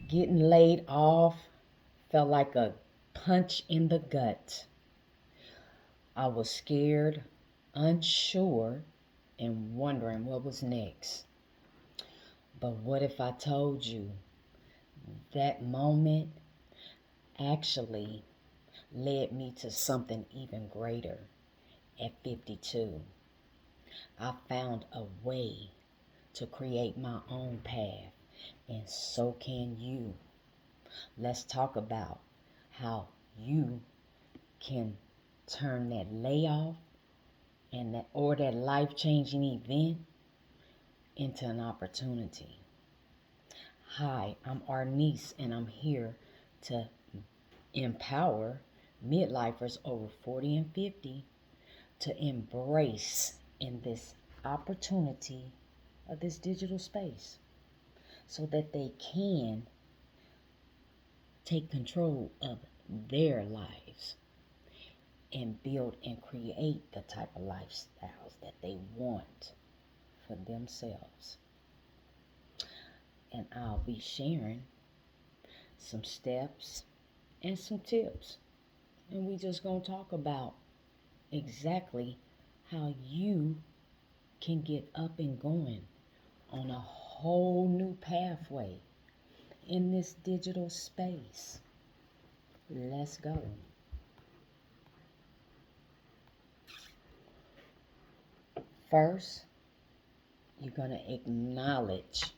Getting laid off felt like a punch in the gut. I was scared, unsure, and wondering what was next. But what if I told you that moment actually led me to something even greater at 52? I found a way to create my own path, and so can you. Let's talk about how you can turn that layoff and that life-changing event into an opportunity. Hi, I'm Arnice, and I'm here to empower midlifers over 40 and 50 to embrace in this opportunity of this digital space so that they can take control of their lives and build and create the type of lifestyles that they want for themselves. And I'll be sharing some steps and some tips. And we just going to talk about exactly how you can get up and going on a whole new pathway in this digital space. Let's go. First, you're going to acknowledge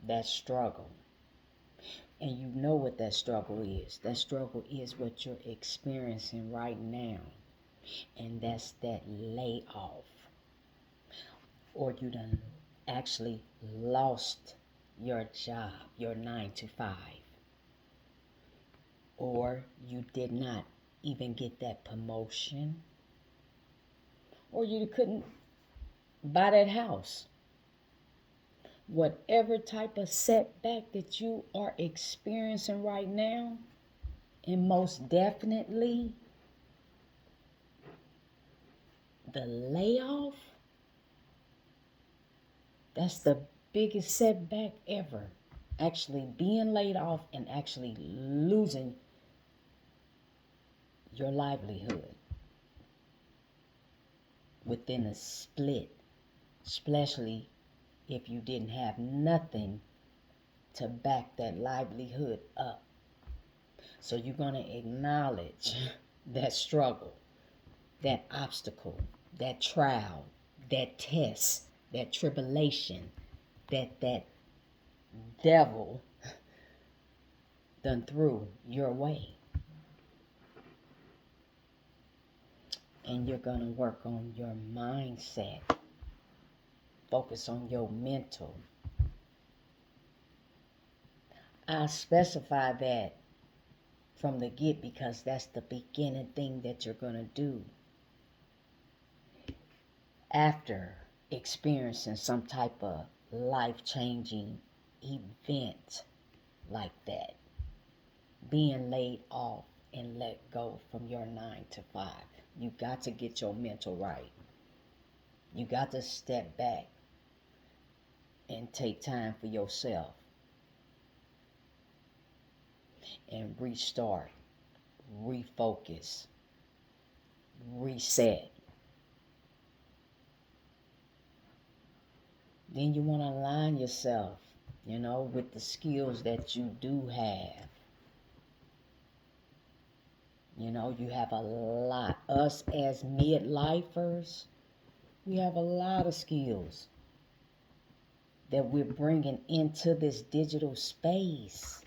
that struggle. And you know what that struggle is. That struggle is what you're experiencing right now. And that's that layoff. Or you done actually lost your job, your 9 to 5. Or you did not even get that promotion. Or you couldn't buy that house. Whatever type of setback that you are experiencing right now, and most definitely the layoff, that's the biggest setback ever. Actually being laid off and actually losing your livelihood within a split, especially if you didn't have nothing to back that livelihood up. So you're going to acknowledge that struggle, that obstacle, that trial, that test, that tribulation, that devil done threw your way. And you're going to work on your mindset. Focus on your mental. I specify that from the get because that's the beginning thing that you're going to do after experiencing some type of life-changing event like that. Being laid off and let go from your 9 to 5. You got to get your mental right. You got to step back and take time for yourself and restart, refocus, reset. Then you want to align yourself, with the skills that you do have. You have a lot. Us as midlifers, we have a lot of skills that we're bringing into this digital space.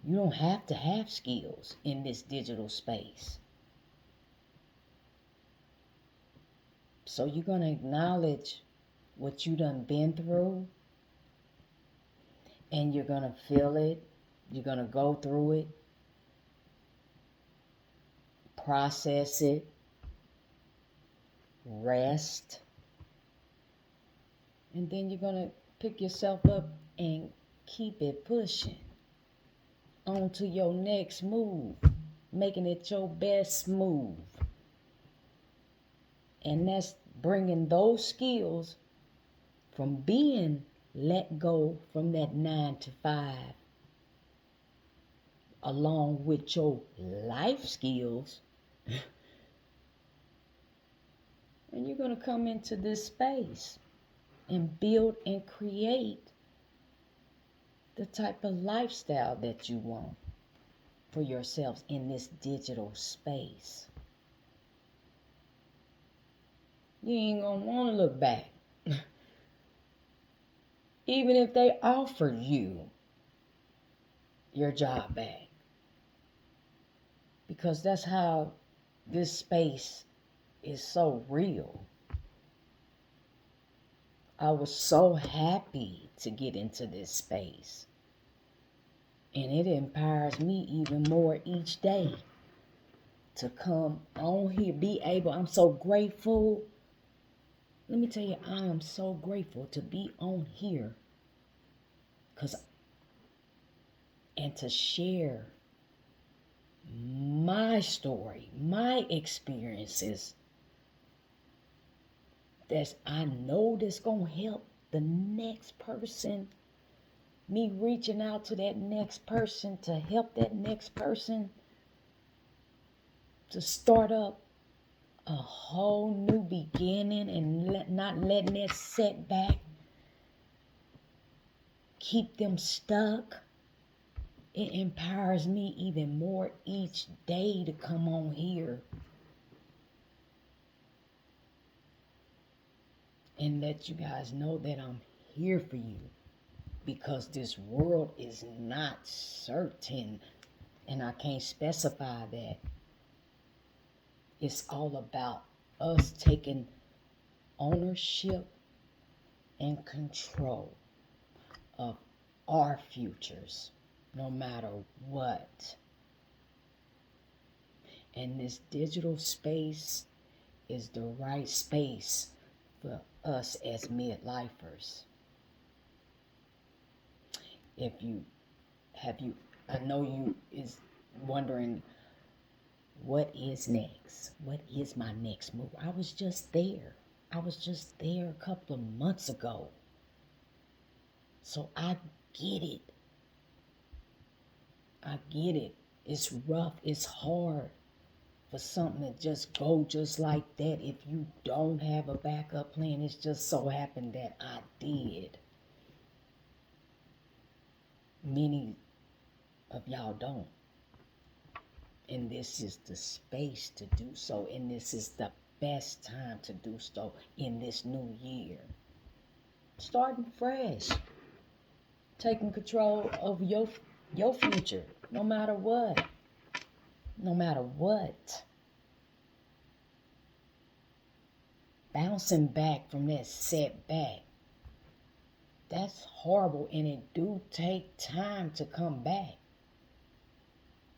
You don't have to have skills in this digital space. So you're going to acknowledge what you done been through, and you're going to feel it. You're going to go through it, process it, rest, and then you're going to pick yourself up and keep it pushing on to your next move, making it your best move. And that's bringing those skills from being let go from that 9 to 5 along with your life skills, and you're going to come into this space and build and create the type of lifestyle that you want for yourselves in this digital space. You ain't going to want to look back. Even if they offer you your job back. Because that's how this space is so real. I was so happy to get into this space. And it empowers me even more each day to come on here, be able, I'm so grateful. Let me tell you, I am so grateful to be on here and to share my story, my experiences that I know that's going to help the next person. Me reaching out to that next person to help that next person to start up a whole new beginning and not letting that setback keep them stuck. It empowers me even more each day to come on here and let you guys know that I'm here for you, because this world is not certain, and I can't specify that. It's all about us taking ownership and control of our futures, no matter what. And this digital space is the right space for us as midlifers. I know you is wondering, what is next? What is my next move? I was just there a couple of months ago. So I get it. It's rough. It's hard for something to just go just like that if you don't have a backup plan. It's just so happened that I did. Many of y'all don't. And this is the space to do so. And this is the best time to do so in this new year. Starting fresh. Taking control of your future, no matter what. No matter what. Bouncing back from that setback. That's horrible, and it do take time to come back.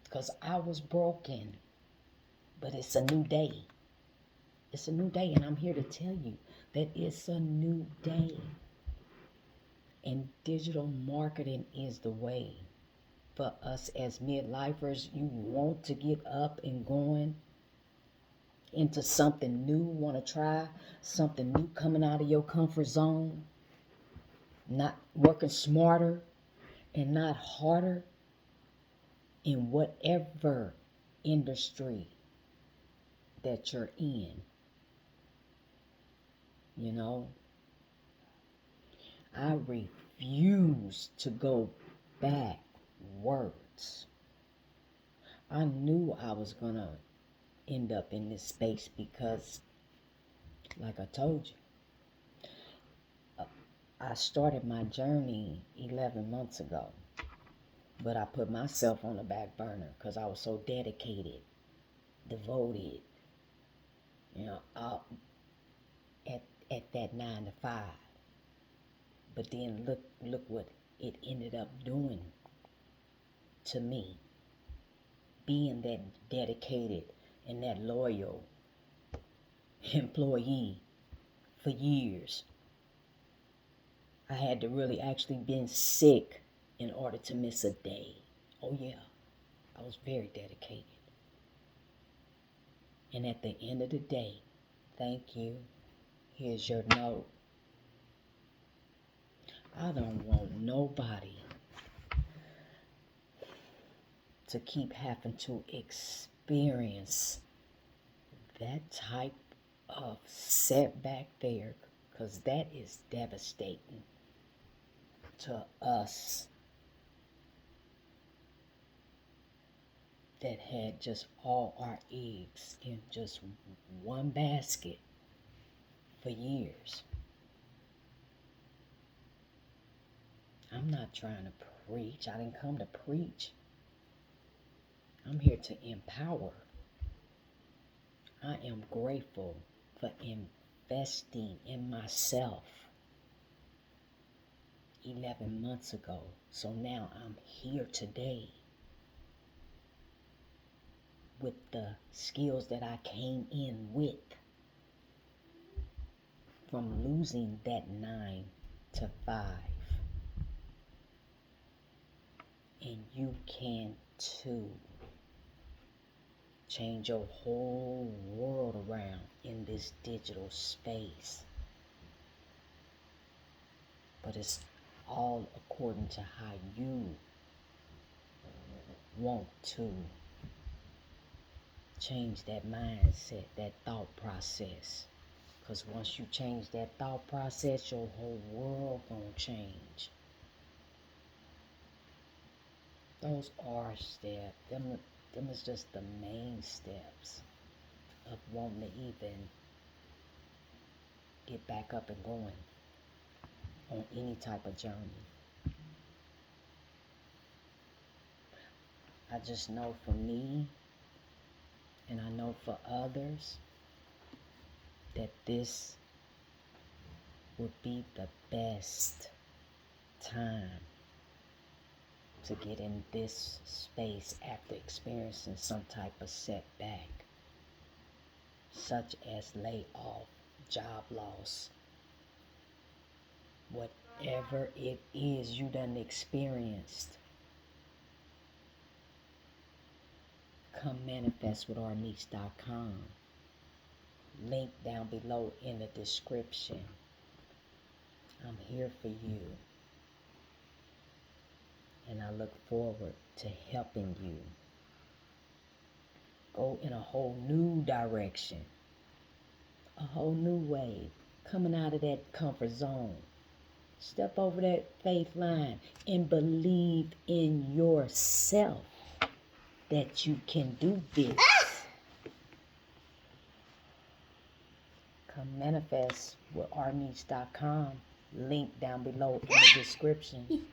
Because I was broken. But it's a new day. It's a new day, and I'm here to tell you that it's a new day. And digital marketing is the way for us as midlifers. You want to get up and going into something new, want to try something new, coming out of your comfort zone, not working smarter and not harder in whatever industry that you're in. You know, I refuse to go backwards. I knew I was going to end up in this space because, like I told you, I started my journey 11 months ago. But I put myself on the back burner because I was so dedicated, devoted, at that 9 to 5. But then look what it ended up doing to me. Being that dedicated and that loyal employee for years. I had to really actually been sick in order to miss a day. Oh yeah, I was very dedicated. And at the end of the day, thank you. Here's your note. I don't want nobody to keep having to experience that type of setback there, because that is devastating to us that had just all our eggs in just one basket for years. I'm not trying to preach. I didn't come to preach. I'm here to empower. I am grateful for investing in myself 11 months ago. So now I'm here today with the skills that I came in with from losing that 9 to 5. And you can too. Change your whole world around in this digital space. But it's all according to how you want to change that mindset, that thought process. Because once you change that thought process, your whole world gonna change. Those are steps. Them is just the main steps of wanting to even get back up and going on any type of journey. I just know for me, and I know for others, that this would be the best time to get in this space after experiencing some type of setback, such as layoff, job loss, whatever it is you done experienced. Come manifest with ourniche.com. Link down below in the description. I'm here for you. And I look forward to helping you go in a whole new direction, a whole new way, coming out of that comfort zone. Step over that faith line and believe in yourself that you can do this. Come manifest with ourniche.com. Link down below in the description.